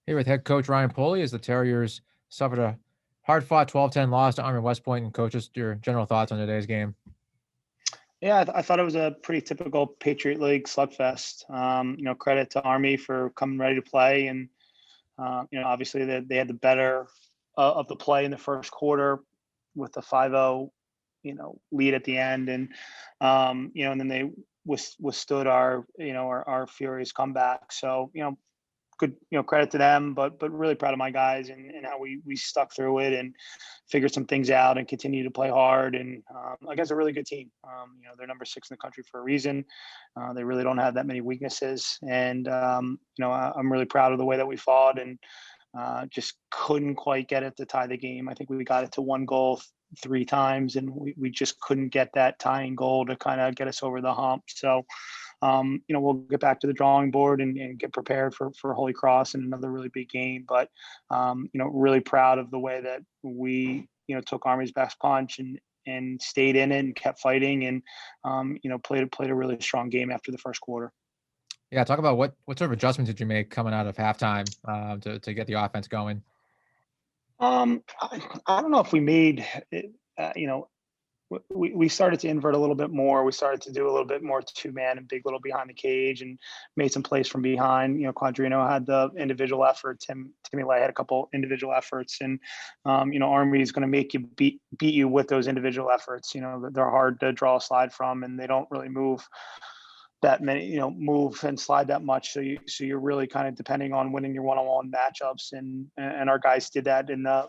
Here with head coach Ryan Polley as the Terriers suffered a hard-fought 12-10 loss to Army West Point. And coach, just your general thoughts on today's game. Yeah, I thought it was a pretty typical Patriot League slugfest. Credit to Army for coming ready to play, and obviously they had the better of the play in the first quarter with the 5-0, lead at the end, and then they withstood our furious comeback. So good, credit to them, but really proud of my guys and how we stuck through it and figured some things out and continue to play hard. And against a really good team. They're number 6 in the country for a reason. They really don't have that many weaknesses. And, I'm really proud of the way that we fought and just couldn't quite get it to tie the game. I think we got it to 1 goal 3 times, and we just couldn't get that tying goal to kind of get us over the hump. So, we'll get back to the drawing board and get prepared for Holy Cross and another really big game. But, really proud of the way that we, took Army's best punch and stayed in it and kept fighting and, played a really strong game after the first quarter. Yeah, talk about what sort of adjustments did you make coming out of halftime to get the offense going? I don't know if we made, we started to invert a little bit more. We started to do a little bit more 2-man and big little behind the cage and made some plays from behind. Quadrino had the individual effort. Timmy Lay had a couple individual efforts, and Army is going to make you beat you with those individual efforts. They're hard to draw a slide from, and they don't really move that many, move and slide that much. So you're really kind of depending on winning your one-on-one matchups. And our guys did that in the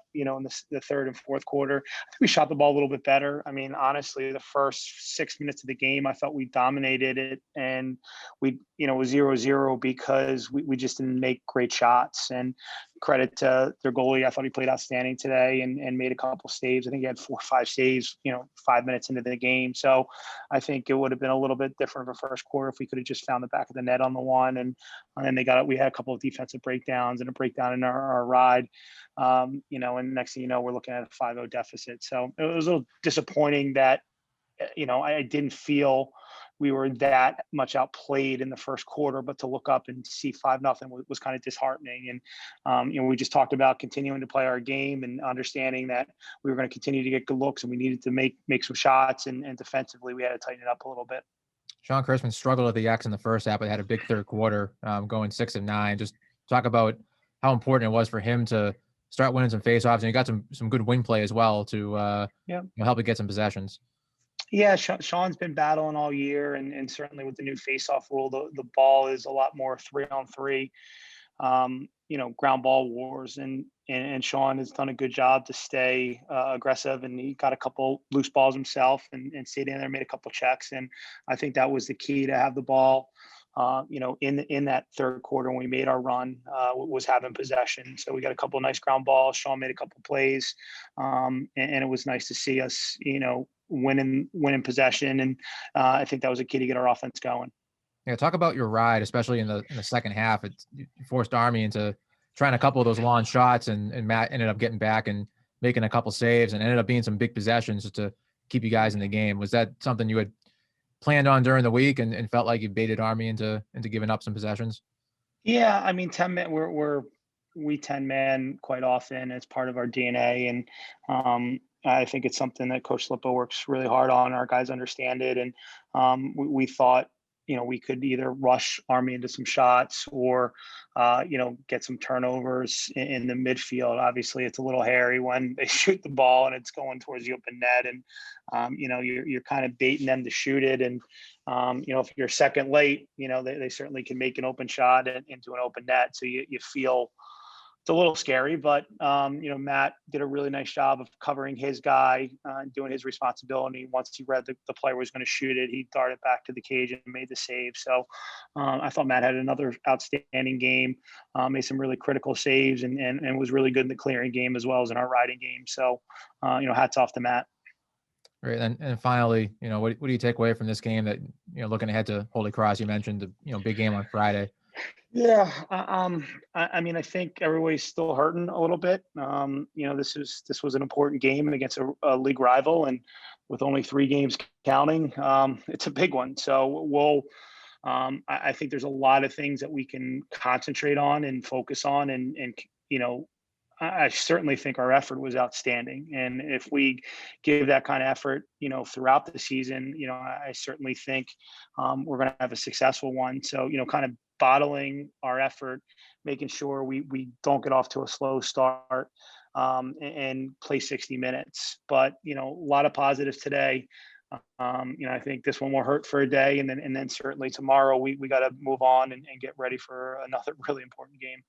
third and fourth quarter. I think we shot the ball a little bit better. I mean, honestly, the first 6 minutes of the game, I thought we dominated it, and we, it was 0-0 because we just didn't make great shots. And credit to their goalie. I thought he played outstanding today and made a couple saves. I think he had 4 or 5 saves, 5 minutes into the game. So I think it would have been a little bit different of a first quarter if we could have just found the back of the net on the one. And then we had a couple of defensive breakdowns and a breakdown in our ride. And next thing you know, we're looking at a 5-0 deficit. So it was a little disappointing that, I didn't feel we were that much outplayed in the first quarter, but to look up and see 5-0 was kind of disheartening. And, we just talked about continuing to play our game and understanding that we were going to continue to get good looks and we needed to make some shots, and defensively we had to tighten it up a little bit. Sean Kurtzman struggled at the X in the first half, but had a big third quarter, going 6-9. Just talk about how important it was for him to start winning some faceoffs, and you got some good wing play as well to help it get some possessions. Yeah, Sean's been battling all year, and certainly with the new face-off rule, the ball is a lot more 3-on-3, ground ball wars, and Sean has done a good job to stay aggressive, and he got a couple loose balls himself and stayed in there, made a couple checks, and I think that was the key to have the ball. In that third quarter when we made our run, was having possession. So we got a couple of nice ground balls. Sean made a couple of plays, and it was nice to see us, winning possession. And I think that was a key to get our offense going. Yeah, talk about your ride, especially in the second half. It forced Army into trying a couple of those long shots, and Matt ended up getting back and making a couple saves, and ended up being some big possessions just to keep you guys in the game. Was that something you had planned on during the week and felt like you baited Army into giving up some possessions? Yeah, I mean, 10-man, we 10-man quite often. It's part of our DNA, and I think it's something that Coach Lippo works really hard on. Our guys understand it, and we thought, we could either rush Army into some shots or, get some turnovers in the midfield. Obviously, it's a little hairy when they shoot the ball and it's going towards the open net, and you're kind of baiting them to shoot it. And if you're second late, they certainly can make an open shot into an open net. So you feel it's a little scary, but Matt did a really nice job of covering his guy, doing his responsibility. Once he read the player was going to shoot it, he darted back to the cage and made the save. So I thought Matt had another outstanding game, made some really critical saves, and was really good in the clearing game as well as in our riding game. So hats off to Matt. Right. And finally, what do you take away from this game that, looking ahead to Holy Cross, you mentioned the, big game on Friday? Yeah, I mean, I think everybody's still hurting a little bit. This was an important game against a league rival, and with only 3 games counting, it's a big one. So I think there's a lot of things that we can concentrate on and focus on, and you know, I certainly think our effort was outstanding. And if we give that kind of effort, you know, throughout the season, you know, I certainly think we're going to have a successful one. So, you know, kind of bottling our effort, making sure we don't get off to a slow start, and play 60 minutes. But, you know, a lot of positives today. You know, I think this one will hurt for a day, and then certainly tomorrow we got to move on and get ready for another really important game.